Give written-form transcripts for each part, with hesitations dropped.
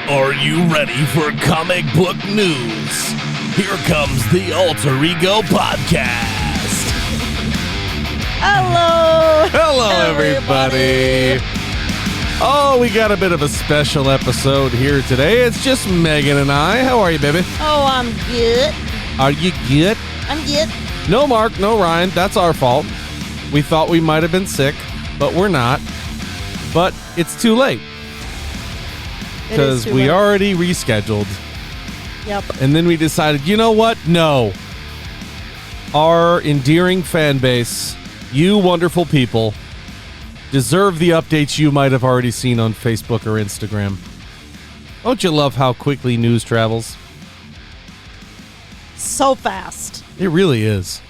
Are you ready for comic book news? Here comes the Alter Ego Podcast. Hello, everybody. Oh, we got a bit of a special episode here today. It's just Megan and I. How are you, baby? Oh, I'm good. Are you good? I'm good. No Mark, no Ryan. That's our fault. We thought we might have been sick, but we're not. But it's too late. Because we already rescheduled. Yep. And then we decided, you know what? No. Our endearing fan base, you wonderful people, deserve the updates you might have already seen on Facebook or Instagram. Don't you love how quickly news travels? So fast. It really is.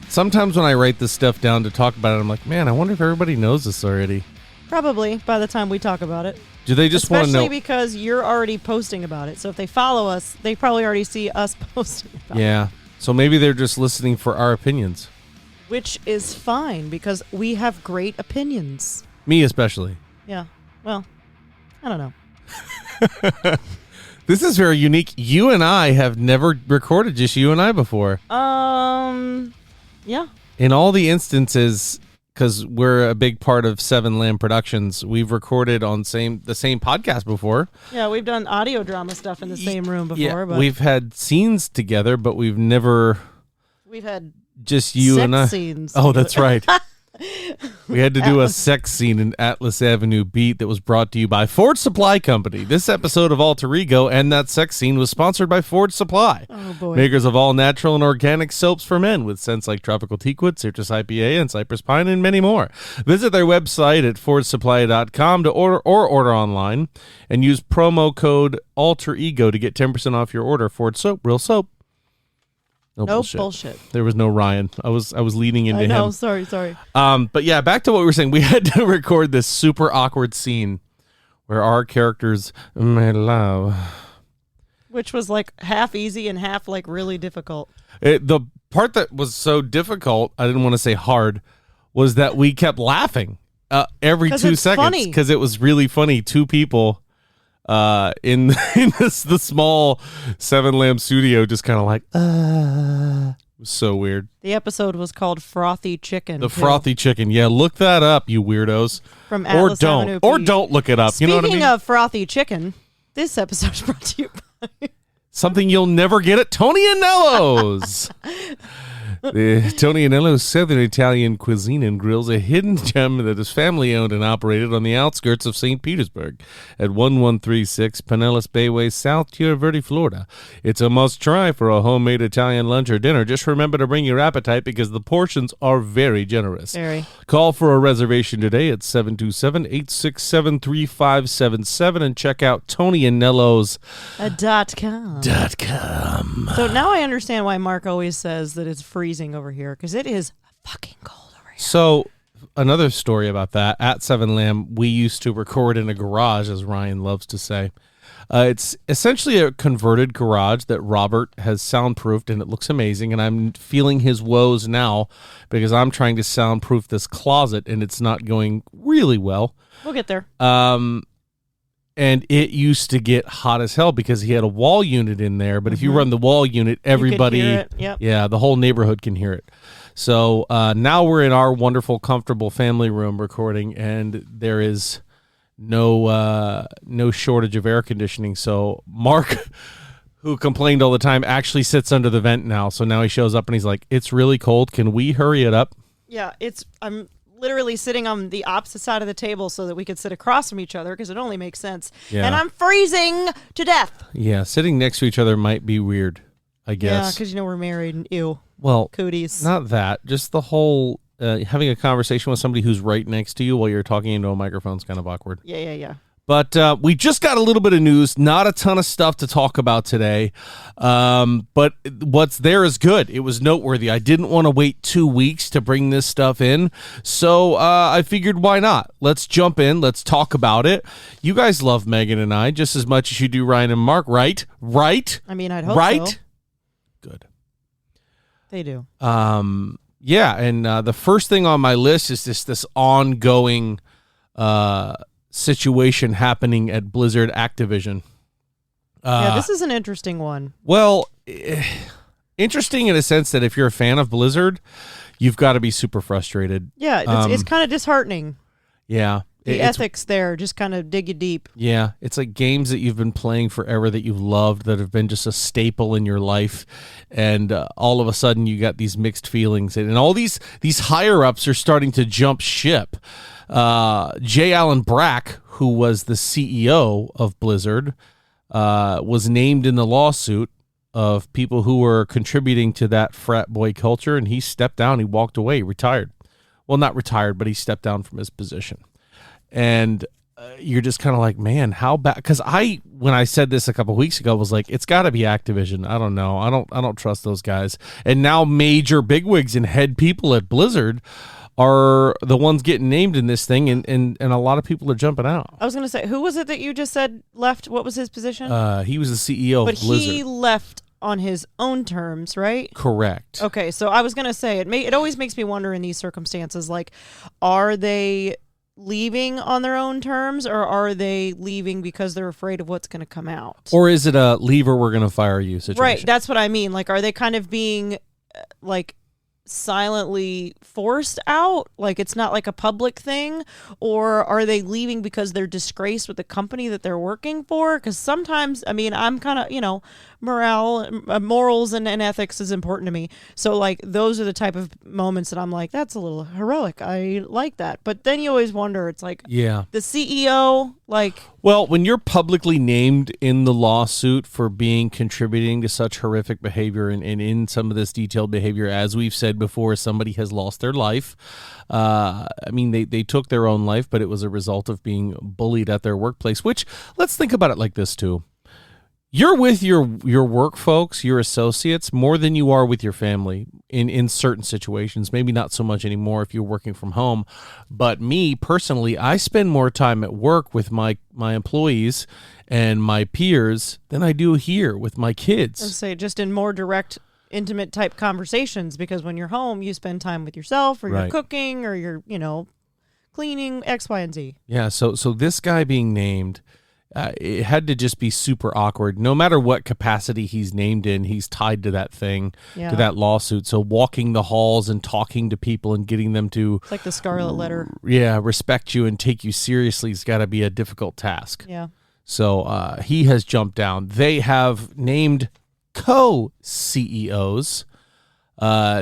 Sometimes when I write this stuff down to talk about it, I'm like, man, I wonder if everybody knows this already. Probably by the time we talk about it. Do they just want to know? Especially because you're already posting about it. So if they follow us, they probably already see us posting about it. Yeah. So maybe they're just listening for our opinions. Which is fine because we have great opinions. Me especially. Yeah. Well, I don't know. This is very unique. You and I have never recorded just you and I before. Yeah. In all the instances, because we're a big part of Seven Lamb Productions, we've recorded on the same podcast before. Yeah, we've done audio drama stuff in the same room before. But we've had scenes together, but we've never... We've had just you and I. scenes. Oh, that's right. We had to do a sex scene in Atlas Avenue Beat that was brought to you by Ford Supply Company. This episode of Alter Ego and that sex scene was sponsored by Ford Supply. Oh, boy. Makers of all natural and organic soaps for men with scents like Tropical Teakwood, Citrus IPA, and Cypress Pine, and many more. Visit their website at fordsupply.com to order online and use promo code Alter Ego to get 10% off your order. Ford Soap, real soap. No bullshit. There was no Ryan. I was leading into him. I know. Sorry. But yeah, back to what we were saying. We had to record this super awkward scene where our characters made love, which was like half easy and half like really difficult. The part that was so difficult, I didn't want to say hard, was that we kept laughing every 2 seconds because it was really funny. Two people in the small Seven Lamb studio just kind of like it was so weird. The episode was called Frothy Chicken. The Frothy Chicken. Yeah, look that up, you weirdos. From Atlas Avenue Beat. Or don't look it up. Speaking you know what I mean? of Frothy Chicken, this episode is brought to you by something you'll never get at Tony Anello's. Tony Anello's Southern Italian cuisine and grills, a hidden gem that is family owned and operated on the outskirts of St. Petersburg at 1136 Pinellas Bayway, South Tierra Verde, Florida. It's a must try for a homemade Italian lunch or dinner. Just remember to bring your appetite because the portions are very generous. Very. Call for a reservation today at 727-867-3577 and check out TonyAnello's .com. So now I understand why Mark always says that it's freezing over here because it is fucking cold over here. So another story about that, at Seven Lamb, we used to record in a garage, as Ryan loves to say. It's essentially a converted garage that Robert has soundproofed, and it looks amazing, and I'm feeling his woes now because I'm trying to soundproof this closet, and it's not going really well. We'll get there. And it used to get hot as hell because he had a wall unit in there. But if you run the wall unit, everybody, Yep. The whole neighborhood can hear it. So now we're in our wonderful, comfortable family room recording, and there is no shortage of air conditioning. So Mark, who complained all the time, actually sits under the vent now. So now he shows up and he's like, "It's really cold. Can we hurry it up?" Yeah, I'm literally sitting on the opposite side of the table so that we could sit across from each other because it only makes sense. Yeah. And I'm freezing to death. Yeah, sitting next to each other might be weird, I guess. Yeah, because we're married and ew. Well, cooties. Not that. Just the whole having a conversation with somebody who's right next to you while you're talking into a microphone is kind of awkward. Yeah. But we just got a little bit of news. Not a ton of stuff to talk about today. But what's there is good. It was noteworthy. I didn't want to wait 2 weeks to bring this stuff in. So I figured, why not? Let's jump in. Let's talk about it. You guys love Megan and I just as much as you do Ryan and Mark, right? Right? I mean, I'd hope so. Good. They do. Yeah, and the first thing on my list is this ongoing situation happening at Blizzard Activision. This is an interesting one. Well, interesting in a sense that if you're a fan of Blizzard, you've got to be super frustrated. Yeah, it's kind of disheartening. Yeah. The ethics there just kind of dig you deep. Yeah, it's like games that you've been playing forever that you've loved, that have been just a staple in your life, and all of a sudden you got these mixed feelings, and all these higher-ups are starting to jump ship. J. Allen Brack, who was the CEO of Blizzard, was named in the lawsuit of people who were contributing to that frat boy culture, and he stepped down, he walked away, retired. Well, not retired, but he stepped down from his position. And you're just kind of like, man, how bad? Because when I said this a couple of weeks ago, was like, it's got to be Activision. I don't know. I don't trust those guys. And now major bigwigs and head people at Blizzard are the ones getting named in this thing, and a lot of people are jumping out. I was going to say, who was it that you just said left? What was his position? He was the CEO of Blizzard. But he left on his own terms, right? Correct. Okay, so I was going to say, it always makes me wonder in these circumstances, like, are they leaving on their own terms, or are they leaving because they're afraid of what's going to come out? Or is it a leave or we're going to fire you situation? Right, that's what I mean. Like, are they kind of being, like, silently forced out, like it's not like a public thing, or are they leaving because they're disgraced with the company that they're working for? Because sometimes, I mean, I'm kind of, morals and ethics is important to me, so like those are the type of moments that I'm like, that's a little heroic, I like that. But then you always wonder, it's like, yeah, the CEO, like, well, when you're publicly named in the lawsuit for contributing to such horrific behavior and in some of this detailed behavior, as we've said before, somebody has lost their life. I mean, they took their own life, but it was a result of being bullied at their workplace, which, let's think about it like this too. You're with your work folks, your associates, more than you are with your family in certain situations. Maybe not so much anymore if you're working from home. But me, personally, I spend more time at work with my employees and my peers than I do here with my kids. I'd say just in more direct, intimate type conversations, because when you're home, you spend time with yourself, or you're cooking, or you're, cleaning, X, Y, and Z. Yeah, so this guy being named... it had to just be super awkward. No matter what capacity he's named in, he's tied to that thing, to that lawsuit. So walking the halls and talking to people and getting them to... It's like the Scarlet Letter. Yeah, respect you and take you seriously has got to be a difficult task. Yeah. So he has jumped down. They have named co-CEOs.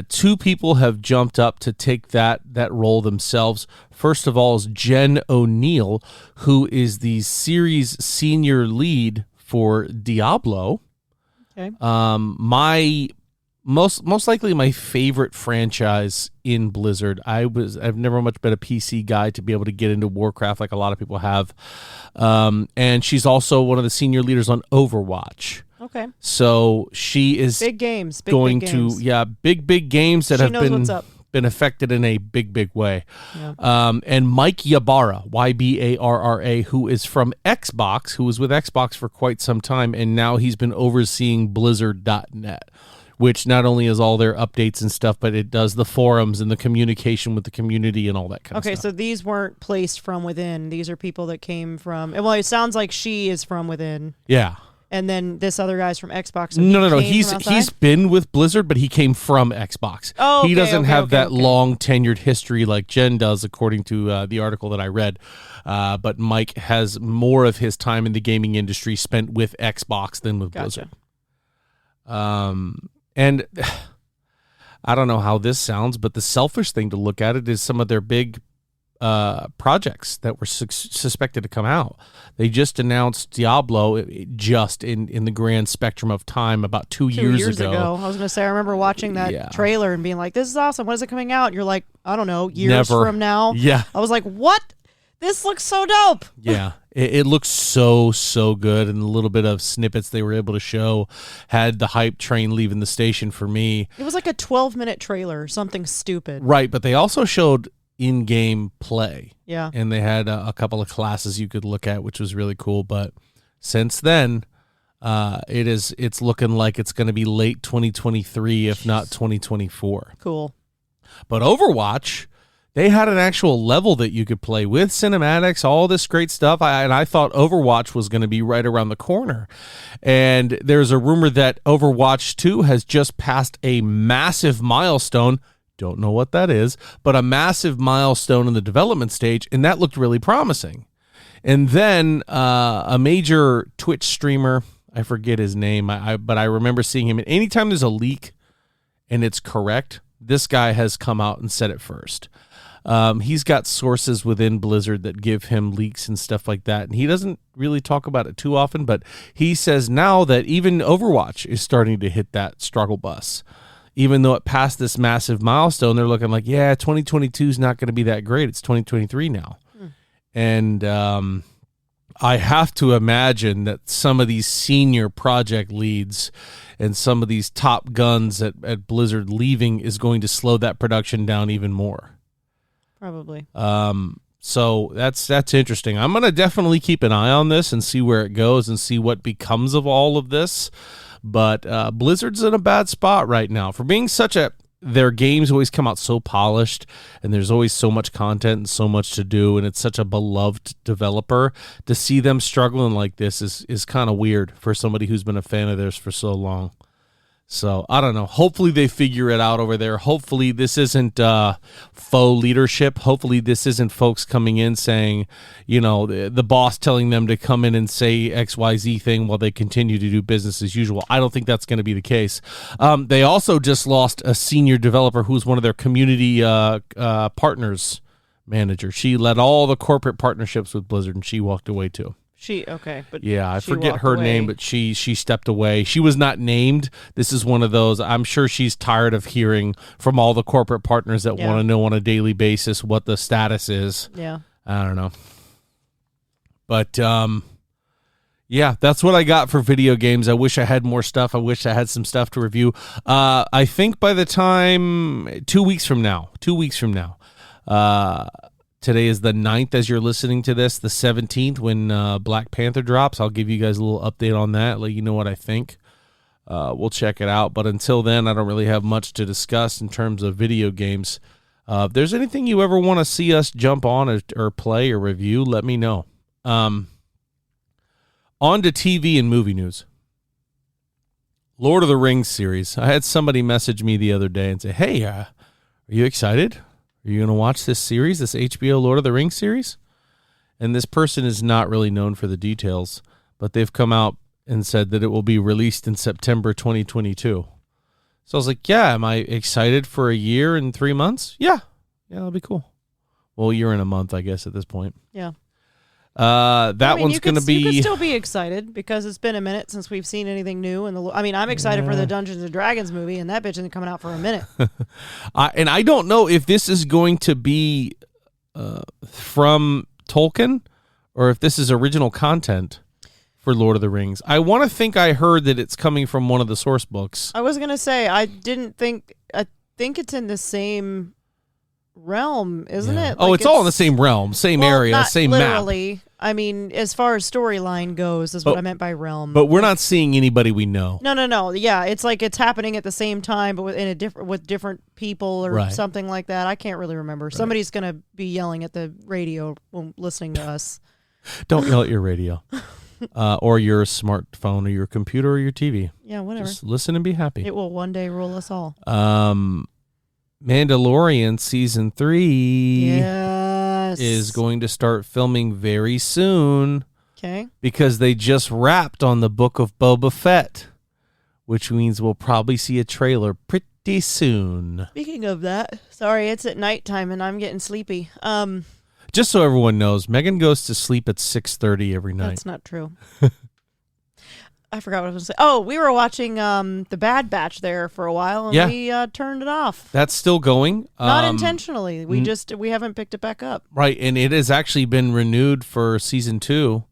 Two people have jumped up to take that role themselves. First of all is Jen O'Neill, who is the series senior lead for Diablo. Okay. My most likely my favorite franchise in Blizzard. I've never much been a PC guy to be able to get into Warcraft like a lot of people have. And she's also one of the senior leaders on Overwatch. Okay. So she is big games, big games big games that she have knows what's up. Been affected in a big way. Yeah. And Mike Ybarra, Ybarra, who is from Xbox, who was with Xbox for quite some time, and now he's been overseeing Blizzard.net, which not only is all their updates and stuff, but it does the forums and the communication with the community and all that kind of stuff. Okay, so these weren't placed from within. These are people that came from... Well, it sounds like she is from within. Yeah. And then this other guy's from Xbox. So no. He's been with Blizzard, but he came from Xbox. Oh, okay, he doesn't have that okay. long tenured history like Jen does, according to the article that I read. But Mike has more of his time in the gaming industry spent with Xbox than with Blizzard. And I don't know how this sounds, but the selfish thing to look at it is some of their big projects that were suspected to come out. They just announced Diablo just in the grand spectrum of time about 2 years ago. I was going to say, I remember watching that trailer and being like, this is awesome. When is it coming out? And you're like, I don't know, years from now. Yeah. I was like, what? This looks so dope. Yeah. It looks so good, and the little bit of snippets they were able to show had the hype train leaving the station for me. It was like a 12-minute trailer, something stupid. Right, but they also showed in-game play. Yeah. And they had a couple of classes you could look at, which was really cool. But since then, it's looking like it's going to be late 2023, if not 2024. Cool. But Overwatch They had an actual level that you could play with cinematics, all this great stuff. I thought Overwatch was going to be right around the corner. And there's a rumor that Overwatch 2 has just passed a massive milestone. Don't know what that is, but a massive milestone in the development stage, and that looked really promising. And then a major Twitch streamer, I forget his name, but I remember seeing him. And anytime there's a leak and it's correct, this guy has come out and said it first. He's got sources within Blizzard that give him leaks and stuff like that, and he doesn't really talk about it too often, but he says now that even Overwatch is starting to hit that struggle bus. Even though it passed this massive milestone, they're looking like, 2022 is not going to be that great. It's 2023 now. And I have to imagine that some of these senior project leads and some of these top guns at Blizzard leaving is going to slow that production down even more. Probably. So that's interesting. I'm going to definitely keep an eye on this and see where it goes and see what becomes of all of this. But Blizzard's in a bad spot right now for being their games always come out so polished, and there's always so much content and so much to do, and it's such a beloved developer. To see them struggling like this is kind of weird for somebody who's been a fan of theirs for so long. So, I don't know. Hopefully they figure it out over there. Hopefully this isn't faux leadership. Hopefully this isn't folks coming in saying, the boss telling them to come in and say XYZ thing while they continue to do business as usual. I don't think that's going to be the case. They also just lost a senior developer who's one of their community partners manager. She led all the corporate partnerships with Blizzard, and she walked away too. But yeah, I forget her name, but she stepped away. She was not named. This is one of those. I'm sure she's tired of hearing from all the corporate partners that want to know on a daily basis what the status is. Yeah, I don't know, but that's what I got for video games. I wish I had more stuff. I wish I had some stuff to review. I think by the time 2 weeks from now. Today is the 9th as you're listening to this, the 17th when Black Panther drops. I'll give you guys a little update on that, let you know what I think. We'll check it out. But until then, I don't really have much to discuss in terms of video games. If there's anything you ever want to see us jump on or play or review, let me know. On to TV and movie news. Lord of the Rings series. I had somebody message me the other day and say, hey, are you excited? Are you going to watch this series, this HBO Lord of the Rings series? And this person is not really known for the details, but they've come out and said that it will be released in September 2022. So I was like, am I excited for a year and 3 months? Yeah, that'll be cool. Well, a year and a month, I guess, at this point. Yeah. One's going to be... You could still be excited because it's been a minute since we've seen anything new. I'm excited for the Dungeons & Dragons movie, and that bitch isn't coming out for a minute. And I don't know if this is going to be from Tolkien or if this is original content for Lord of the Rings. I want to think I heard that it's coming from one of the source books. I was going to say, I think it's in the same realm, isn't it? It's all in the same realm, same area, same literally, map. I mean, as far as storyline goes, is what I meant by realm. But we're not seeing anybody we know. No. Yeah, it's like it's happening at the same time, but with different people or something like that. I can't really remember. Right. Somebody's gonna be yelling at the radio when listening to us. Don't yell at your radio, or your smartphone, or your computer, or your TV. Yeah, whatever. Just listen and be happy. It will one day rule us all. Mandalorian season 3 is going to start filming very soon. Okay. Because they just wrapped on the Book of Boba Fett, which means we'll probably see a trailer pretty soon. Speaking of that, sorry, it's at nighttime and I'm getting sleepy. Just so everyone knows, Meagan goes to sleep at 6:30 every night. That's not true. I forgot what I was going to say. Oh, we were watching The Bad Batch there for a while, and we turned it off. That's still going. Not intentionally. We haven't picked it back up. Right, and it has actually been renewed for season 2,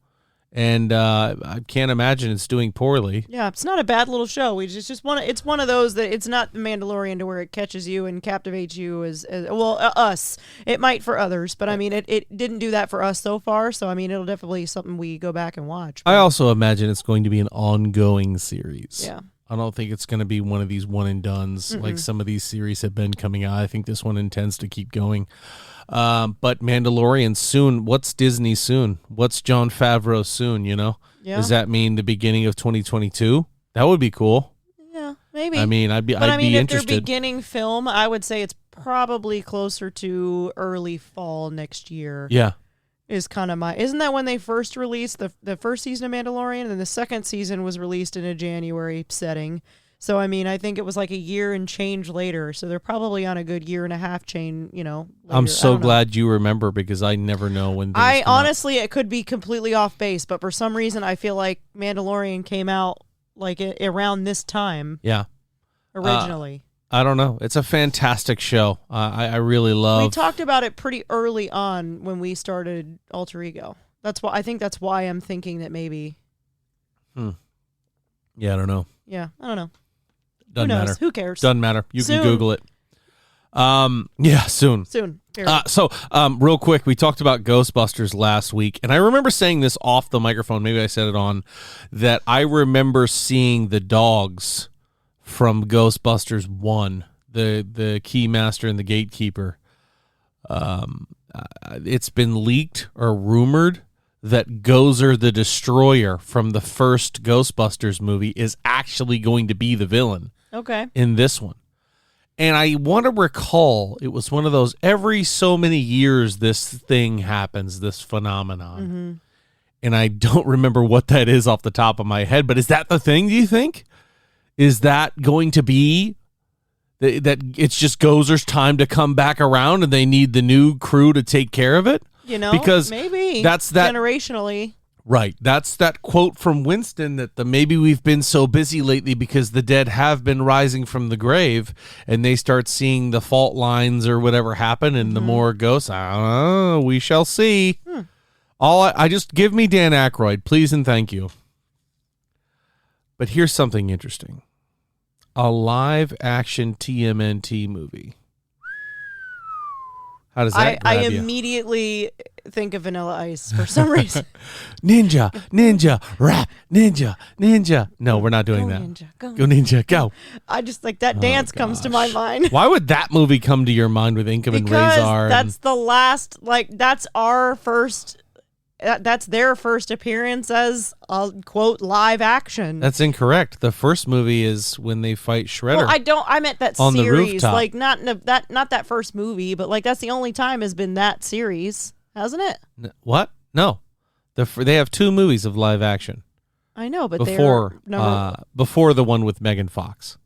and I can't imagine it's doing poorly. Yeah, it's not a bad little show. It's one of those that it's not The Mandalorian to where it catches you and captivates you as us. It might for others, but I mean, it didn't do that for us so far. So I mean, it'll definitely be something we go back and watch. I also imagine it's going to be an ongoing series. Yeah. I don't think it's going to be one of these one and dones like some of these series have been coming out. I think this one intends to keep going. But Mandalorian soon. What's Disney soon? What's Jon Favreau soon? You know, Does that mean the beginning of 2022? That would be cool. Yeah, maybe. I mean, I'd be if interested. they're beginning film, I would say it's probably closer to early fall next year. Yeah. Is kind of isn't that when they first released the first season of Mandalorian, and then the second season was released in a January setting. So I mean, I think it was like a year and change later. So they're probably on a good year and a half chain. Later. I'm so glad you remember because I never know when. Honestly, it could be completely off base, but for some reason, I feel like Mandalorian came out like around this time. Yeah. Originally. I don't know. It's a fantastic show. I really love. We talked about it pretty early on when we started Alter Ego. That's why that's why I'm thinking that maybe. Yeah, I don't know. Yeah, I don't know. Doesn't Who knows? matter. Who cares? Doesn't matter. You Soon. can Google it. Yeah, soon. Soon. So, real quick, we talked about Ghostbusters last week, and I remember saying this off the microphone. Maybe I said it on that. I remember seeing the dogs from Ghostbusters 1, the Keymaster and the Gatekeeper. It's been leaked or rumored that Gozer the Destroyer from the first Ghostbusters movie is actually going to be the villain in this one. And I want to recall, it was one of those, every so many years this thing happens, this phenomenon. Mm-hmm. And I don't remember what that is off the top of my head, but is that the thing, do you think? Is that going to be that it's just Gozer's time to come back around and they need the new crew to take care of it? Because maybe that's that generationally. Right. That's that quote from Winston that maybe we've been so busy lately because the dead have been rising from the grave and they start seeing the fault lines or whatever happen and the more ghosts, I don't know, we shall see. I just give me Dan Aykroyd, please and thank you. But here's something interesting. A live action TMNT movie. How does that grab I you? immediately think of Vanilla Ice for some reason. Ninja, rap, ninja. No, we're not doing that. Ninja, go ninja, go. I just like that dance comes to my mind. Why would that movie come to your mind with Inkem and Razor? That's the last, that's our first, that's their first appearance as a quote live action. That's incorrect. The first movie is when they fight Shredder. Well, I meant that on series, the rooftop. like not that first movie, but like that's the only time has been that series, hasn't it? What? No, they have two movies of live action. I know, but before the one with Megan Fox.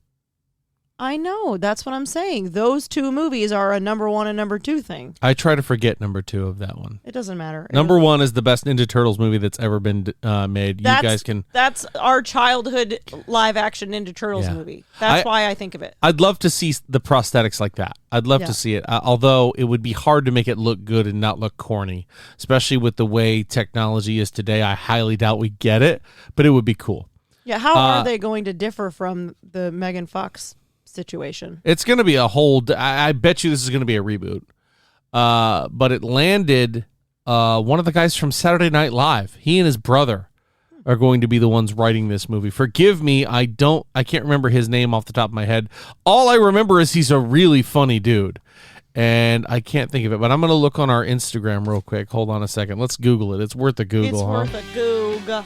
I know. That's what I'm saying. Those two movies are a number one and number two thing. I try to forget number two of that one. It doesn't matter. Number one is the best Ninja Turtles movie that's ever been made. You guys can. That's our childhood live action Ninja Turtles movie. That's why I think of it. I'd love to see the prosthetics like that. I'd love to see it. Although it would be hard to make it look good and not look corny, especially with the way technology is today. I highly doubt we get it, but it would be cool. Yeah. How are they going to differ from the Megan Fox situation? It's going to be a whole. I bet you this is going to be a reboot. But it landed one of the guys from Saturday Night Live. He and his brother are going to be the ones writing this movie. Forgive me, I can't remember his name off the top of my head. All I remember is he's a really funny dude. And I can't think of it, but I'm going to look on our Instagram real quick. Hold on a second. Let's Google it. It's worth a Google, It's worth a Google.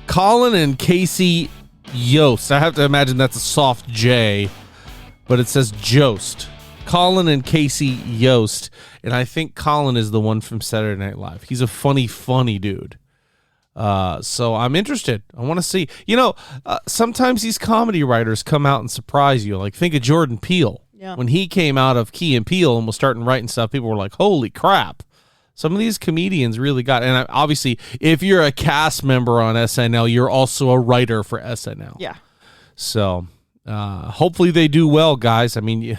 Colin and Casey Yost. I have to imagine that's a soft J, but it says Jost. Colin and Casey Yost. And I think Colin is the one from Saturday Night Live. He's a funny dude. So I'm interested. I want to see. Sometimes these comedy writers come out and surprise you. Like, think of Jordan Peele. Yeah. When he came out of Key and Peele and was starting writing stuff, people were like, holy crap. Some of these comedians really got it. And obviously, if you're a cast member on SNL, you're also a writer for SNL. Yeah. So hopefully they do well, guys. I mean,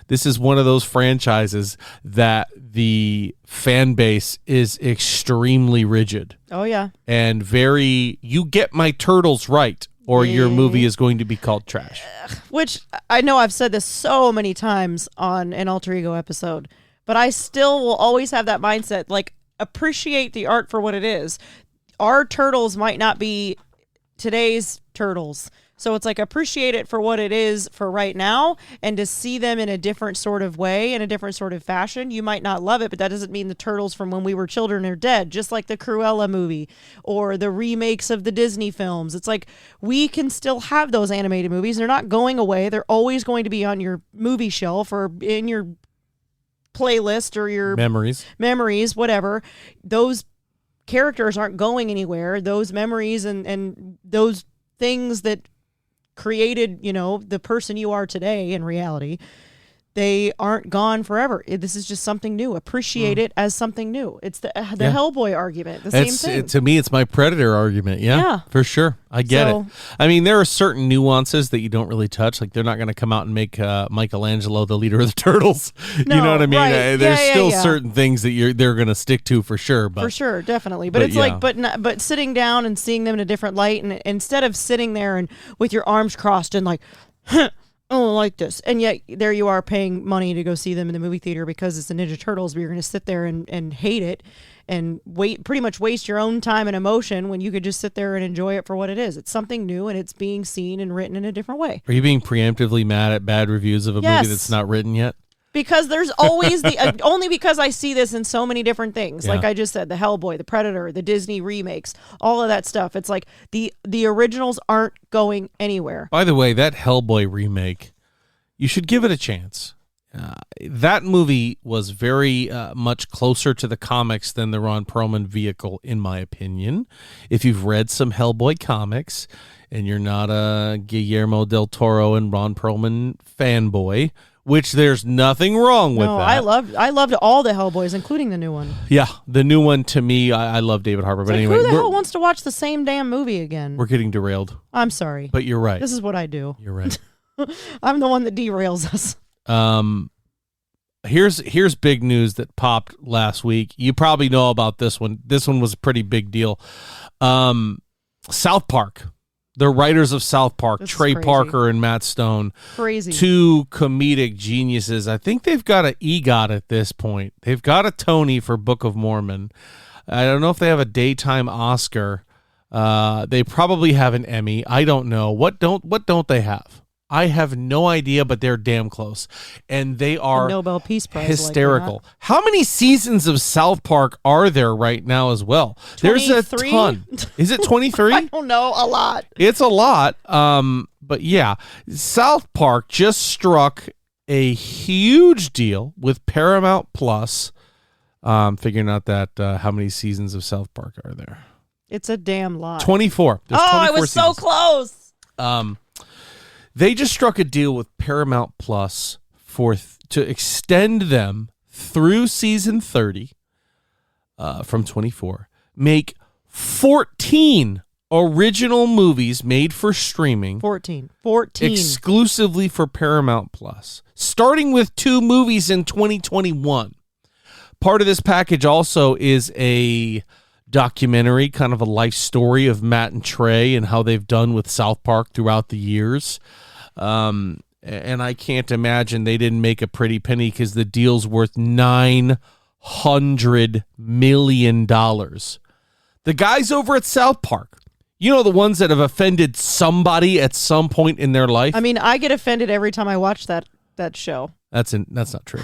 this is one of those franchises that the fan base is extremely rigid. Oh, yeah. And you get my turtles right, or your movie is going to be called trash. Which I know I've said this so many times on an Alter Ego episode, but I still will always have that mindset. Like, appreciate the art for what it is. Our turtles might not be today's turtles. So it's like appreciate it for what it is for right now, and to see them in a different sort of way, in a different sort of fashion. You might not love it, but that doesn't mean the turtles from when we were children are dead, just like the Cruella movie or the remakes of the Disney films. It's like we can still have those animated movies. They're not going away. They're always going to be on your movie shelf or in your playlist or your memories, whatever. Those characters aren't going anywhere. Those memories and those things that created, the person you are today in reality, they aren't gone forever. This is just something new. Appreciate it as something new. It's the Hellboy argument, same thing. To me, it's my Predator argument. Yeah, for sure. I get it. I mean, there are certain nuances that you don't really touch. Like, they're not going to come out and make Michelangelo the leader of the Turtles. No, you know what I mean? Right. There's still certain things that they're going to stick to for sure. But, for sure, definitely. But it's like, but sitting down and seeing them in a different light, and instead of sitting there and with your arms crossed and like, oh, like this. And yet there you are paying money to go see them in the movie theater because it's the Ninja Turtles, but you're going to sit there and hate it and pretty much waste your own time and emotion when you could just sit there and enjoy it for what it is. It's something new, and it's being seen and written in a different way. Are you being preemptively mad at bad reviews of a movie that's not written yet? Because there's always only because I see this in so many different things. Like I just said, the Hellboy, the Predator, the Disney remakes, all of that stuff. It's like the originals aren't going anywhere. By the way, that Hellboy remake, you should give it a chance. That movie was very much closer to the comics than the Ron Perlman vehicle, in my opinion. If you've read some Hellboy comics and you're not a Guillermo del Toro and Ron Perlman fanboy, which there's nothing wrong with that. I loved all the Hellboys, including the new one. Yeah, the new one, to me, I love David Harbour. But anyway, who the hell wants to watch the same damn movie again? We're getting derailed. I'm sorry. But you're right. This is what I do. You're right. I'm the one that derails us. Here's big news that popped last week. You probably know about this one. This one was a pretty big deal. South Park. The writers of South Park, Trey Parker and Matt Stone. Crazy. Two comedic geniuses. I think they've got an EGOT at this point. They've got a Tony for Book of Mormon. I don't know if they have a daytime Oscar. They probably have an Emmy. I don't know. What don't they have? I have no idea, but they're damn close. And they are Nobel Peace Prize hysterical. Like How many seasons of South Park are there right now as well? 23? There's a ton. Is it 23? I don't know. A lot. It's a lot. But yeah, South Park just struck a huge deal with Paramount Plus. Figuring out that how many seasons of South Park are there? It's a damn lot. 24. There's 24 I was seasons. so close. They just struck a deal with Paramount Plus to extend them through season 30 from 24. Make 14 original movies made for streaming. 14. Exclusively for Paramount Plus. Starting with 2 movies in 2021. Part of this package also is a documentary, kind of a life story of Matt and Trey and how they've done with South Park throughout the years. And I can't imagine they didn't make a pretty penny because the deal's worth $900 million. The guys over at South Park, the ones that have offended somebody at some point in their life. I mean, I get offended every time I watch that show. That's not true.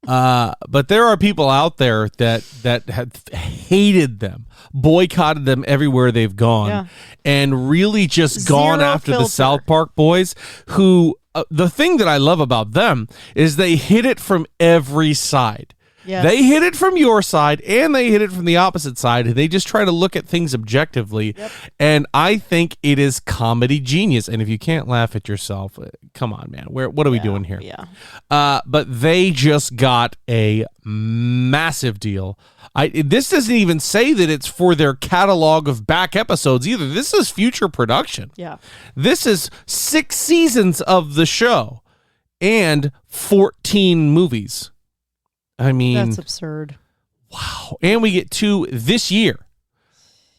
But there are people out there that have hated them, boycotted them everywhere they've gone, and really just gone after the South Park boys who, the thing that I love about them is they hit it from every side. Yes. They hit it from your side and they hit it from the opposite side. And they just try to look at things objectively. Yep. And I think it is comedy genius. And if you can't laugh at yourself, come on, man. What are we doing here? Yeah. But they just got a massive deal. This doesn't even say that it's for their catalog of back episodes either. This is future production. Yeah. This is 6 seasons of the show and 14 movies. I mean, that's absurd. Wow. And we get 2 this year.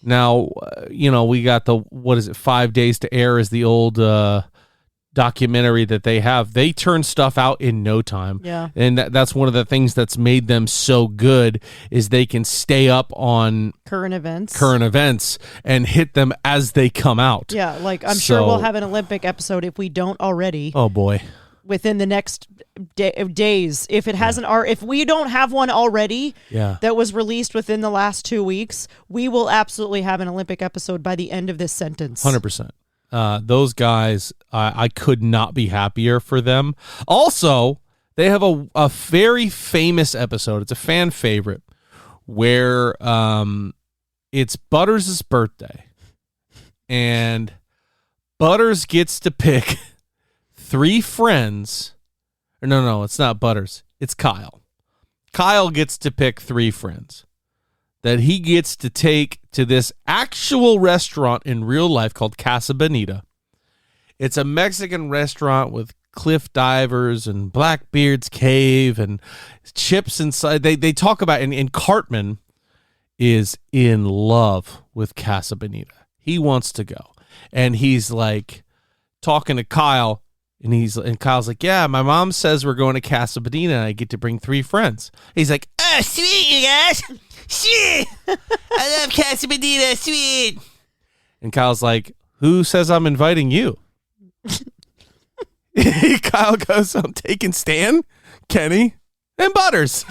Now, we got 5 days to air is the old documentary that they have. They turn stuff out in no time. Yeah. And that's one of the things that's made them so good is they can stay up on current events and hit them as they come out. Yeah, like I'm sure we'll have an Olympic episode if we don't already. Oh boy. Within the next days. If it hasn't if we don't have one already that was released within the last 2 weeks, we will absolutely have an Olympic episode by the end of this sentence. 100%. Those guys, I could not be happier for them. Also, they have a very famous episode. It's a fan favorite where it's Butters' birthday. And Butters gets to pick 3 friends. Or no, it's not Butters. It's Kyle. Kyle gets to pick 3 friends that he gets to take to this actual restaurant in real life called Casa Bonita. It's a Mexican restaurant with cliff divers and Blackbeard's cave and chips inside. They talk about, and Cartman is in love with Casa Bonita. He wants to go. And he's like talking to Kyle, and Kyle's like, yeah, my mom says we're going to Casa Bonita and I get to bring 3 friends. He's like, oh, sweet, you guys. Sweet. I love Casa Bonita, sweet. And Kyle's like, who says I'm inviting you? Kyle goes, I'm taking Stan, Kenny, and Butters.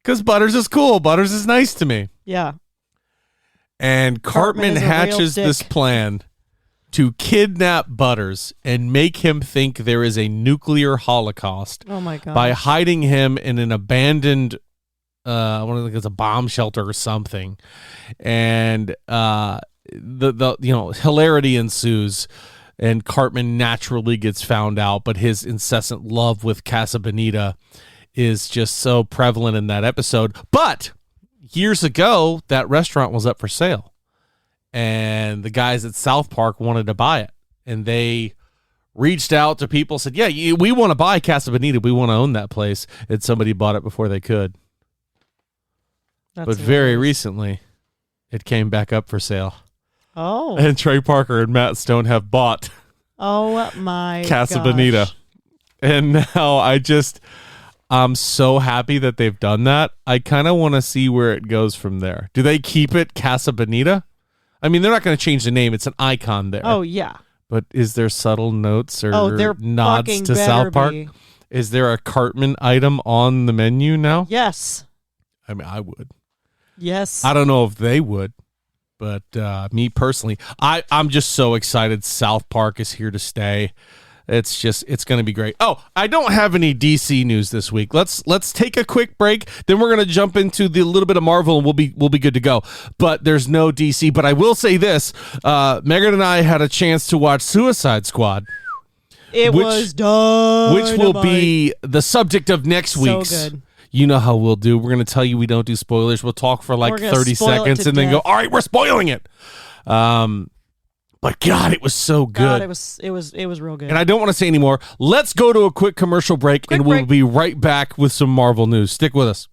Because Butters is cool. Butters is nice to me. Yeah. And Cartman hatches this plan to kidnap Butters and make him think there is a nuclear holocaust. Oh my god! By hiding him in an abandoned, I want to think it's a bomb shelter or something, and the hilarity ensues, and Cartman naturally gets found out, but his incessant love with Casa Bonita is just so prevalent in that episode. But years ago, that restaurant was up for sale. And the guys at South Park wanted to buy it. And they reached out to people, said, yeah, we want to buy Casa Bonita. We want to own that place. And somebody bought it before they could. But very recently, it came back up for sale. Oh. And Trey Parker and Matt Stone have bought my Casa Bonita. And now I'm so happy that they've done that. I kind of want to see where it goes from there. Do they keep it Casa Bonita? I mean, they're not going to change the name. It's an icon there. Oh, yeah. But is there subtle notes or they're nods to South Park? Be. Is there a Cartman item on the menu now? Yes. I mean, I would. Yes. I don't know if they would, but me personally, I'm just so excited South Park is here to stay. It's going to be great. Oh, I don't have any DC news this week. Let's take a quick break. Then we're going to jump into the little bit of Marvel and we'll be good to go. But there's no DC. But I will say this: Meagan and I had a chance to watch Suicide Squad. Which was done. Which will be the subject of next week's. So good. You know how we'll do. We're going to tell you we don't do spoilers. We'll talk for like 30 seconds and then go, all right, we're spoiling it. But God, it was so good. God, it was real good. And I don't want to say any more. Let's go to a quick commercial break, and we'll be right back with some Marvel news. Stick with us.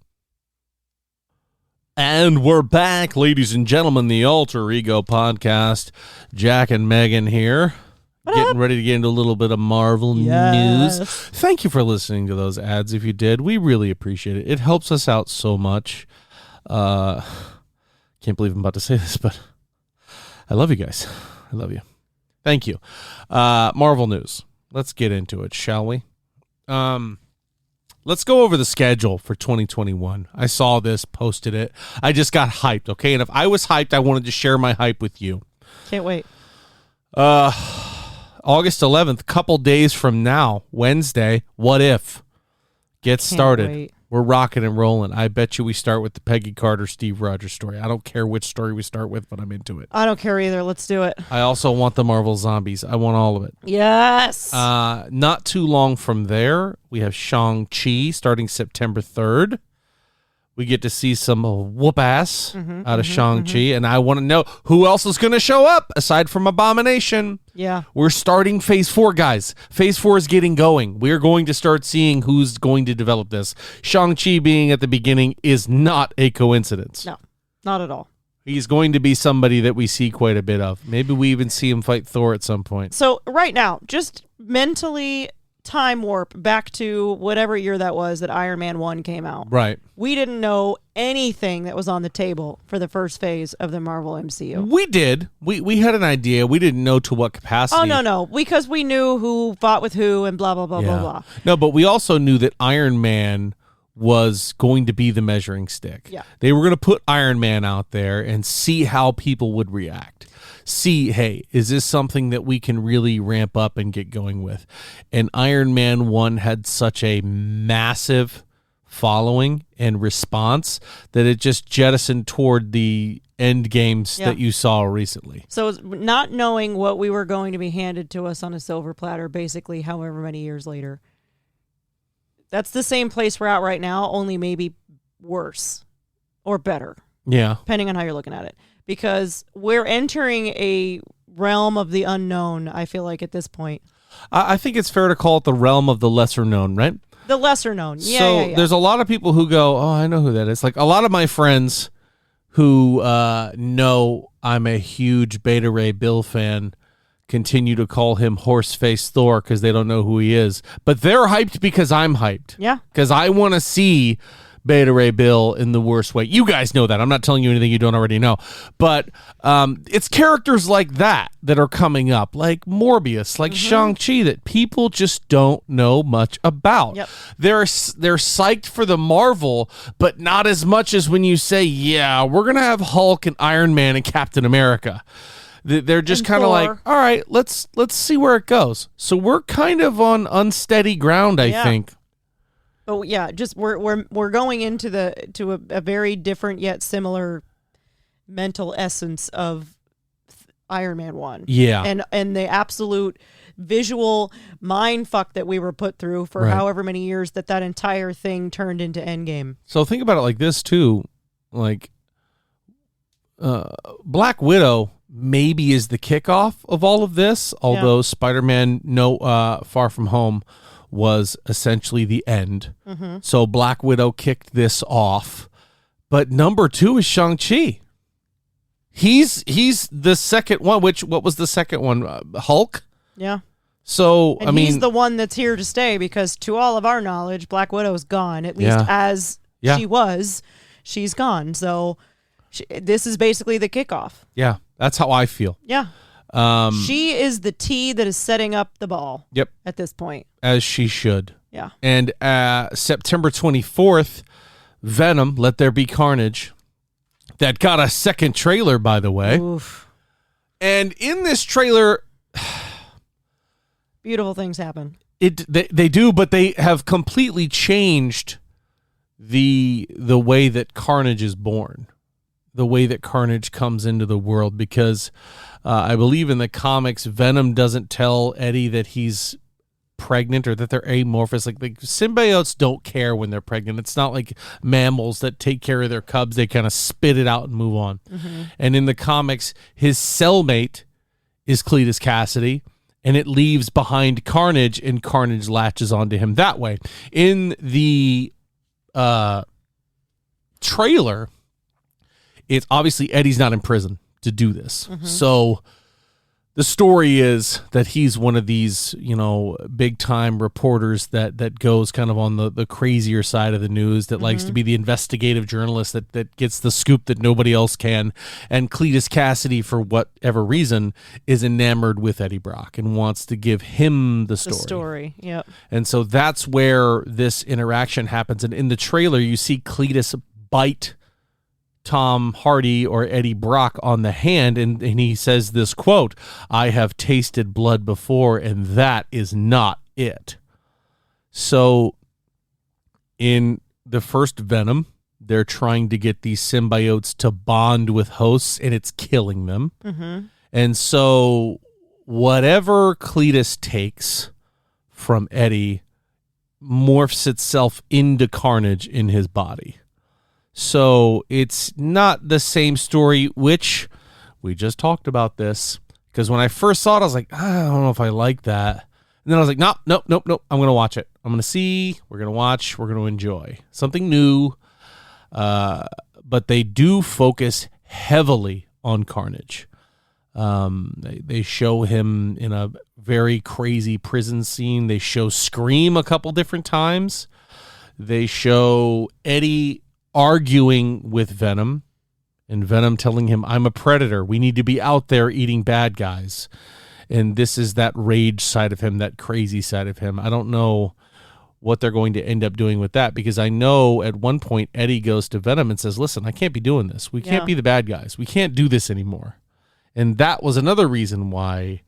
And we're back, ladies and gentlemen, the Alter Ego Podcast. Jack and Meagan here. Getting ready to get into a little bit of Marvel news. Thank you for listening to those ads. If you did, we really appreciate it. It helps us out so much. Can't believe I'm about to say this, but I love you guys. I love you. Thank you. Marvel news. Let's get into it, shall we? Let's go over the schedule for 2021. I saw this, posted it. I just got hyped, okay? And if I was hyped, I wanted to share my hype with you. Can't wait. August 11th, couple days from now, Wednesday, What If? Get started. Wait. We're rocking and rolling. I bet you we start with the Peggy Carter, Steve Rogers story. I don't care which story we start with, but I'm into it. I don't care either. Let's do it. I also want the Marvel Zombies. I want all of it. Yes. Not too long from there, we have Shang-Chi starting September 3rd. We get to see some whoop-ass out of Shang-Chi, and I want to know who else is going to show up aside from Abomination. Yeah. We're starting Phase 4, guys. Phase 4 is getting going. We're going to start seeing who's going to develop this. Shang-Chi being at the beginning is not a coincidence. No, not at all. He's going to be somebody that we see quite a bit of. Maybe we even see him fight Thor at some point. So right now, just mentally time warp back to whatever year that was that Iron Man 1 came out. Right. We didn't know anything that was on the table for the first phase of the Marvel MCU. We did. We had an idea. We didn't know to what capacity. Oh, no. Because we knew who fought with who and blah, blah, blah, blah, blah. No, but we also knew that Iron Man was going to be the measuring stick. Yeah. They were going to put Iron Man out there and see how people would react. See, hey, is this something that we can really ramp up and get going with? And Iron Man 1 had such a massive following and response that it just jettisoned toward the end games that you saw recently. So not knowing what we were going to be handed to us on a silver platter, basically however many years later. That's the same place we're at right now, only maybe worse or better. Yeah. Depending on how you're looking at it. Because we're entering a realm of the unknown, I feel like, at this point. I think it's fair to call it the realm of the lesser known, right? The lesser known. Yeah, so there's a lot of people who go, oh, I know who that is. Like a lot of my friends who know I'm a huge Beta Ray Bill fan continue to call him Horseface Thor because they don't know who he is. But they're hyped because I'm hyped. Yeah. Because I want to see Beta Ray Bill in the worst way. You guys know that. I'm not telling you anything you don't already know. But it's characters like that are coming up, like Morbius, like Shang-Chi, that people just don't know much about. Yep. They're psyched for the Marvel, but not as much as when you say, yeah, we're going to have Hulk and Iron Man and Captain America. They're just kind of like, all right, let's see where it goes. So we're kind of on unsteady ground, I think. But yeah, just we're going into a very different yet similar mental essence of Iron Man 1. Yeah. And the absolute visual mind fuck that we were put through for however many years that entire thing turned into Endgame. So think about it like this too, like Black Widow maybe is the kickoff of all of this, although Spider-Man Far From Home was essentially the end. Mm-hmm. So Black Widow kicked this off. But number 2 is Shang-Chi. He's the second one, what was the second one? Hulk? Yeah. So, and he's the one that's here to stay because to all of our knowledge, Black Widow's gone, at least as she was. She's gone. So this is basically the kickoff. Yeah, that's how I feel. Yeah. She is the T that is setting up the ball. Yep. At this point. As she should. Yeah. And September 24th, Venom, Let There Be Carnage, that got a second trailer, by the way. Oof. And in this trailer, beautiful things happen. They do, but they have completely changed the way that Carnage is born. The way that Carnage comes into the world, because I believe in the comics, Venom doesn't tell Eddie that he's pregnant or that they're amorphous. Like symbiotes don't care when they're pregnant. It's not like mammals that take care of their cubs. They kind of spit it out and move on. Mm-hmm. And in the comics, his cellmate is Cletus Cassidy, and it leaves behind Carnage, and Carnage latches onto him that way. In the trailer, it's obviously Eddie's not in prison to do this. Mm-hmm. So the story is that he's one of these, big time reporters that goes kind of on the crazier side of the news, that likes to be the investigative journalist that gets the scoop that nobody else can. And Cletus Cassidy, for whatever reason, is enamored with Eddie Brock and wants to give him the story. Yep. And so that's where this interaction happens. And in the trailer, you see Cletus bite Tom Hardy or Eddie Brock on the hand, and he says this quote, "I have tasted blood before, and that is not it." So in the first Venom, they're trying to get these symbiotes to bond with hosts, and it's killing them. Mm-hmm. And so whatever Cletus takes from Eddie morphs itself into Carnage in his body. So it's not the same story, which we just talked about this, because when I first saw it, I was like, I don't know if I like that. And then I was like, nope. I'm going to watch it. I'm going to see, we're going to watch, we're going to enjoy something new. But they do focus heavily on Carnage. They show him in a very crazy prison scene. They show Scream a couple different times. They show Eddie arguing with Venom, and Venom telling him, I'm a predator. We need to be out there eating bad guys. And this is that rage side of him, that crazy side of him. I don't know what they're going to end up doing with that, because I know at one point Eddie goes to Venom and says, listen, I can't be doing this. We can't be the bad guys. We can't do this anymore. And that was another reason why,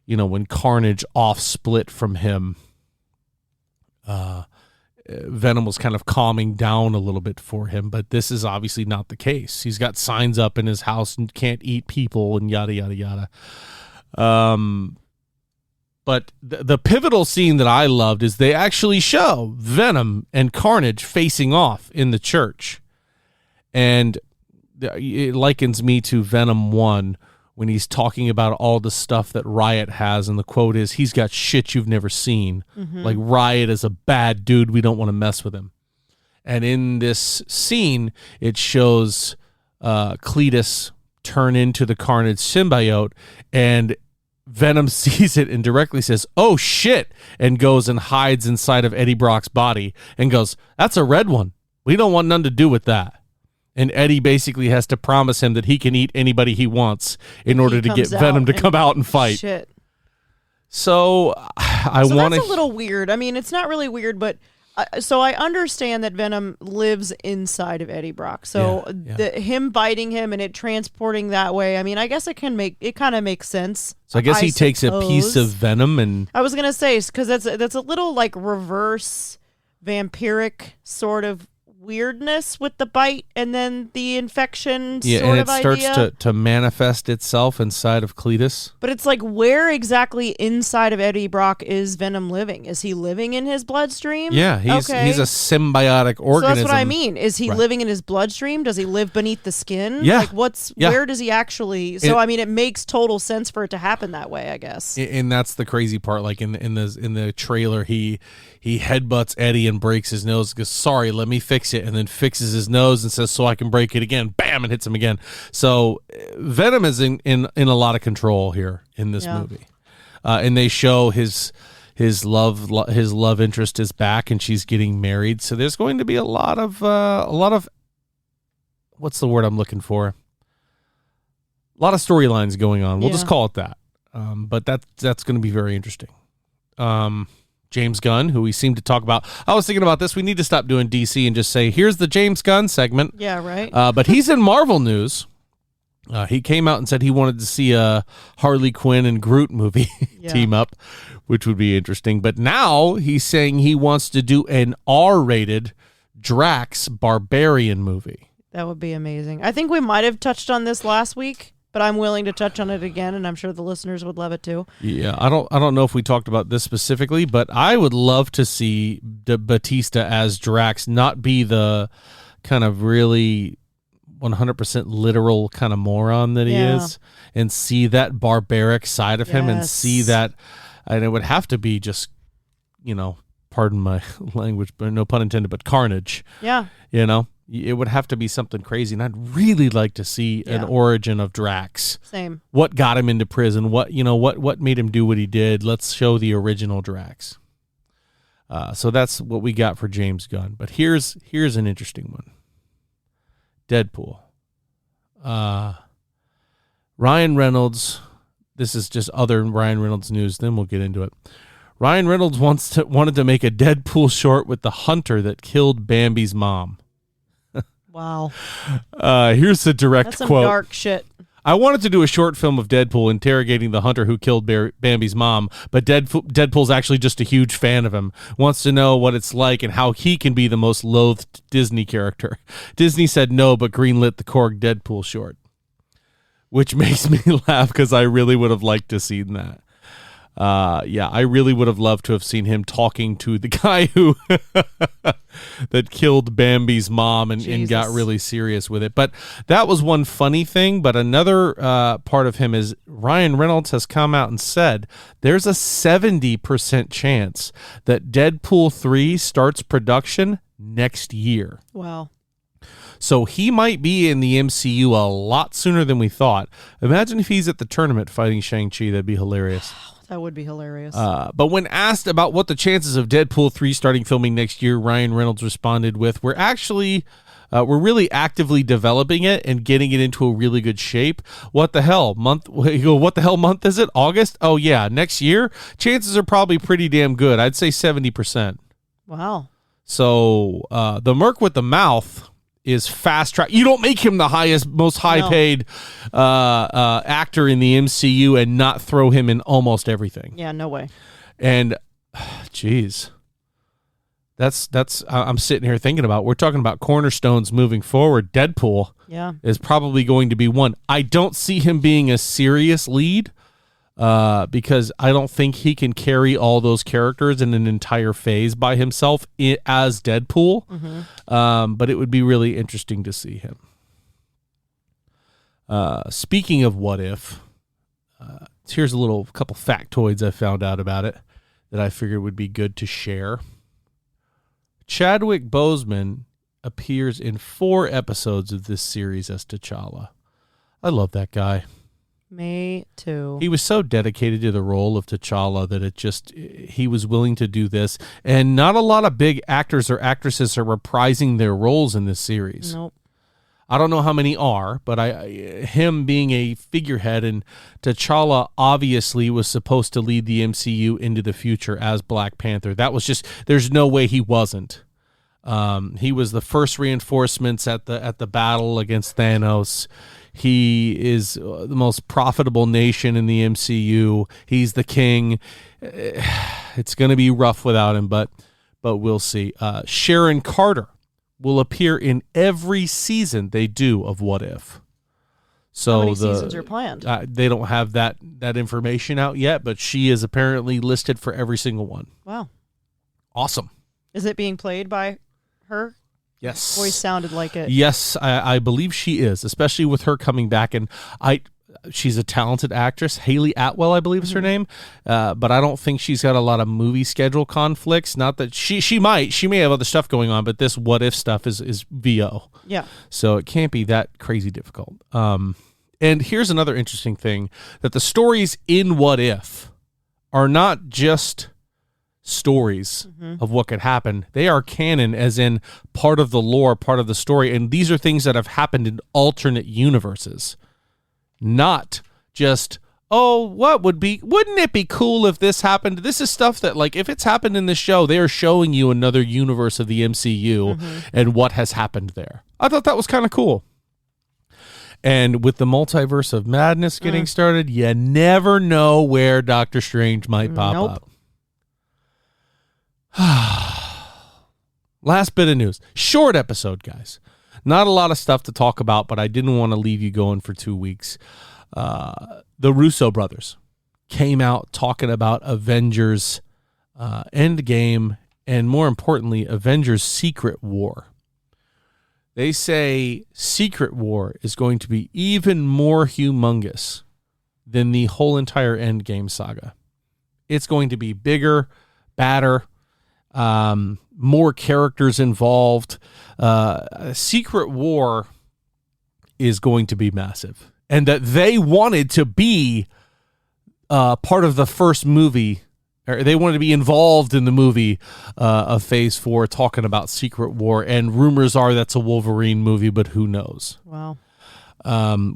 when Carnage off split from him, Venom was kind of calming down a little bit for him, but this is obviously not the case. He's got signs up in his house and can't eat people and yada, yada, yada. But the pivotal scene that I loved is they actually show Venom and Carnage facing off in the church. And it likens me to Venom 1 when he's talking about all the stuff that Riot has, and the quote is, he's got shit you've never seen. Like, Riot is a bad dude. We don't want to mess with him. And in this scene, it shows Cletus turn into the Carnage symbiote, and Venom sees it and directly says, oh, shit, and goes and hides inside of Eddie Brock's body and goes, that's a red one. We don't want none to do with that. And Eddie basically has to promise him that he can eat anybody he wants in order to get Venom to come out and fight. Shit. So I want to... That's a little weird. I mean, it's not really weird, but... so I understand that Venom lives inside of Eddie Brock. So him biting him and it transporting that way, I mean, I guess it kind of makes sense. So I guess he takes a piece of Venom and... I was going to say, because that's a little like reverse vampiric sort of weirdness with the bite and then the infection sort of idea. And it starts to manifest itself inside of Cletus. But it's like, where exactly inside of Eddie Brock is Venom living? Is he living in his bloodstream? Yeah, he's a symbiotic organism. So that's what I mean. Is he living in his bloodstream? Does he live beneath the skin? Yeah. Like, where does he actually... So, I mean, it makes total sense for it to happen that way, I guess. And that's the crazy part. Like, in the trailer, he headbutts Eddie and breaks his nose, goes, sorry, let me fix it, and then fixes his nose and says, so I can break it again. Bam, and hits him again. So Venom is in a lot of control here in this movie. And they show his love interest is back and she's getting married. So there's going to be a lot of what's the word I'm looking for? A lot of storylines going on. We'll just call it that. But that's going to be very interesting. James Gunn, who we seem to talk about. I was thinking about this. We need to stop doing DC and just say, here's the James Gunn segment. Yeah, right. But he's in Marvel news. He came out and said he wanted to see a Harley Quinn and Groot movie team up, which would be interesting. But now he's saying he wants to do an R-rated Drax Barbarian movie. That would be amazing. I think we might have touched on this last week, but I'm willing to touch on it again, and I'm sure the listeners would love it too. Yeah, I don't know if we talked about this specifically, but I would love to see Batista as Drax not be the kind of really 100% literal kind of moron that he is, and see that barbaric side of him, and see that, and it would have to be just, pardon my language, but no pun intended, but carnage. Yeah. It would have to be something crazy, and I'd really like to see an origin of Drax. Same. What got him into prison? What made him do what he did? Let's show the original Drax. So that's what we got for James Gunn. But here's an interesting one. Deadpool. Ryan Reynolds. This is just other Ryan Reynolds news. Then we'll get into it. Ryan Reynolds wanted to make a Deadpool short with the hunter that killed Bambi's mom. Wow. Here's the direct That's some quote. dark shit. I wanted to do a short film of Deadpool interrogating the hunter who killed Bambi's mom, but Deadpool's actually just a huge fan of him, wants to know what it's like and how he can be the most loathed Disney character. Disney said no, but greenlit the Korg Deadpool short, which makes me laugh because I really would have liked to see that. I really would have loved to have seen him talking to the guy who that killed Bambi's mom and got really serious with it. But that was one funny thing. But another part of him is Ryan Reynolds has come out and said there's a 70% chance that Deadpool 3 starts production next year. Wow. So he might be in the MCU a lot sooner than we thought. Imagine if he's at the tournament fighting Shang-Chi. That'd be hilarious. That would be hilarious. But when asked about what the chances of Deadpool 3 starting filming next year, Ryan Reynolds responded with, we're really actively developing it and getting it into a really good shape. What the hell month is it? August? Oh yeah, next year? Chances are probably pretty damn good. I'd say 70%. Wow. So the Merc with the mouth is fast track. You don't make him the most high paid actor in the MCU and not throw him in almost everything. Yeah, no way. And geez, that's I'm sitting here thinking about, we're talking about cornerstones moving forward. Deadpool is probably going to be one. I don't see him being a serious lead because I don't think he can carry all those characters in an entire phase by himself as Deadpool. Mm-hmm. But it would be really interesting to see him. Speaking of what if, here's a couple factoids I found out about it that I figured would be good to share. Chadwick Boseman appears in 4 episodes of this series as T'Challa. I love that guy. Me too. He was so dedicated to the role of T'Challa that he was willing to do this. And not a lot of big actors or actresses are reprising their roles in this series. Nope. I don't know how many are, but him being a figurehead, and T'Challa obviously was supposed to lead the MCU into the future as Black Panther. That was there's no way he wasn't. He was the first reinforcements at the battle against Thanos. He is the most profitable nation in the MCU. He's the king. It's going to be rough without him, but we'll see. Sharon Carter will appear in every season they do of What If. So how many seasons are planned? They don't have that information out yet, but she is apparently listed for every single one. Wow. Awesome. Is it being played by her? Yes. Voice sounded like it. Yes, I believe she is, especially with her coming back. And she's a talented actress. Haley Atwell, I believe is her name. But I don't think she's got a lot of movie schedule conflicts. Not that she may have other stuff going on, but this What If stuff is VO. Yeah. So it can't be that crazy difficult. And here's another interesting thing, that the stories in What If are not just stories of what could happen. They are canon, as in part of the lore, part of the story. And these are things that have happened in alternate universes. Not just, wouldn't it be cool if this happened? This is stuff that, like, if it's happened in this show, they are showing you another universe of the MCU and what has happened there. I thought that was kind of cool. And with the multiverse of madness getting started, you never know where Doctor Strange might pop up. Last bit of news. Short episode, guys. Not a lot of stuff to talk about, but I didn't want to leave you going for 2 weeks. The Russo brothers came out talking about Avengers Endgame, and more importantly, Avengers Secret War. They say Secret War is going to be even more humongous than the whole entire Endgame saga. It's going to be bigger, badder, more characters involved. Secret War is going to be massive, and that they wanted to be part of the first movie, or they wanted to be involved in the movie of Phase 4, talking about Secret War. And rumors are that's a Wolverine movie, but who knows? Wow.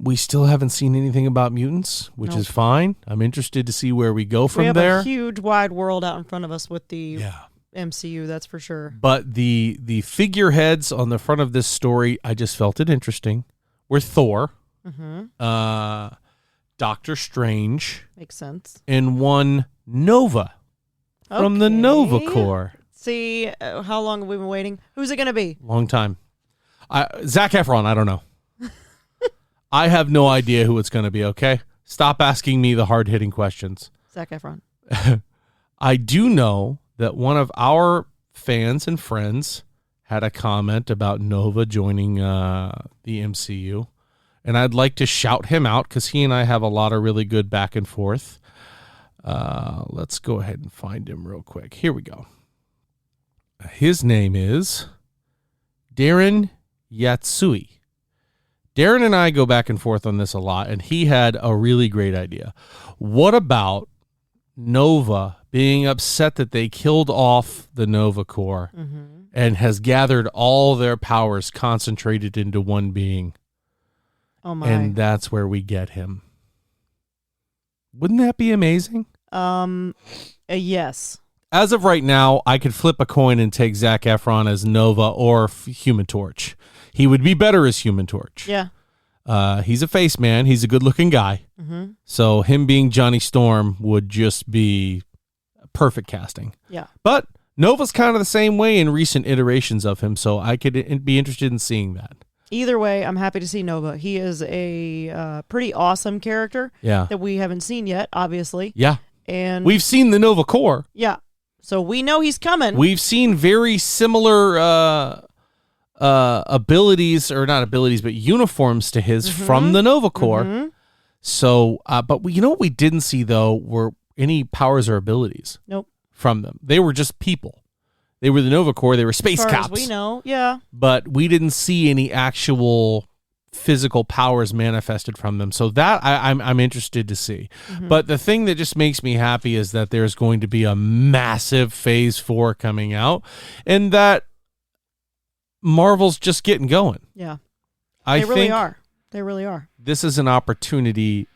We still haven't seen anything about mutants, which is fine. I'm interested to see where we go from there. We have a huge wide world out in front of us with the MCU, that's for sure. But the figureheads on the front of this story, I just felt it interesting, were Thor, Doctor Strange, makes sense, and one Nova from the Nova Corps. See, how long have we been waiting? Who's it going to be? Long time. Zac Efron, I don't know. I have no idea who it's going to be, okay? Stop asking me the hard-hitting questions. Zac Efron. I do know that one of our fans and friends had a comment about Nova joining the MCU, and I'd like to shout him out because he and I have a lot of really good back and forth. Let's go ahead and find him real quick. Here we go. His name is Darren Yatsui. Darren and I go back and forth on this a lot, and he had a really great idea. What about Nova being upset that they killed off the Nova Corps and has gathered all their powers concentrated into one being? Oh my. And that's where we get him. Wouldn't that be amazing? Yes. As of right now, I could flip a coin and take Zac Efron as Nova or Human Torch. He would be better as Human Torch. Yeah. He's a face man. He's a good-looking guy. So him being Johnny Storm would just be perfect casting. Yeah. But Nova's kind of the same way in recent iterations of him, so I could be interested in seeing that. Either way, I'm happy to see Nova. He is a pretty awesome character that we haven't seen yet, obviously. Yeah. And we've seen the Nova Corps. Yeah. So we know he's coming. We've seen very similar abilities, or not abilities, but uniforms to his from the Nova Corps. So, but you know what we didn't see, though, were any powers or abilities. Nope. From them. They were just people. They were the Nova Corps. They were space as far cops. As we know, yeah. But we didn't see any actual physical powers manifested from them. So that I'm interested to see. But the thing that just makes me happy is that there's going to be a massive Phase 4 coming out, and that Marvel's just getting going. Yeah. They really are. They really are. This is an opportunity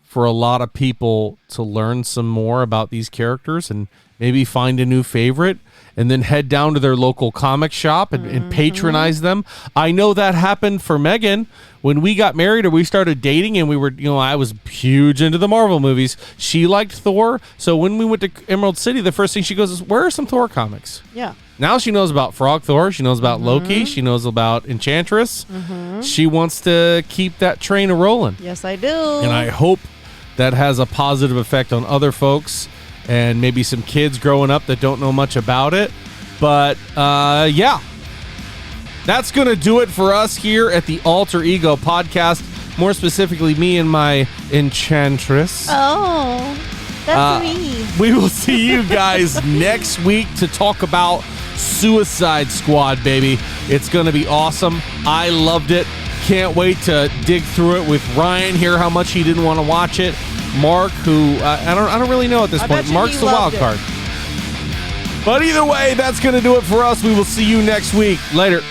for a lot of people to learn some more about these characters and maybe find a new favorite and then head down to their local comic shop and patronize them. I know that happened for Meagan when we got married or we started dating, and we were, I was huge into the Marvel movies. She liked Thor. So when we went to Emerald City, the first thing she goes is, where are some Thor comics? Yeah. Now she knows about Frog Thor. She knows about Loki. She knows about Enchantress. She wants to keep that train a-rolling. Yes, I do. And I hope that has a positive effect on other folks and maybe some kids growing up that don't know much about it. But, yeah. That's going to do it for us here at the Alter Ego Podcast. More specifically, me and my Enchantress. Oh, that's me. We will see you guys next week to talk about Suicide Squad, baby. It's going to be awesome. I loved it. Can't wait to dig through it with Ryan, hear how much he didn't want to watch it. Mark, who I don't really know at this point. Mark's the wild card. But either way, that's going to do it for us. We will see you next week. Later.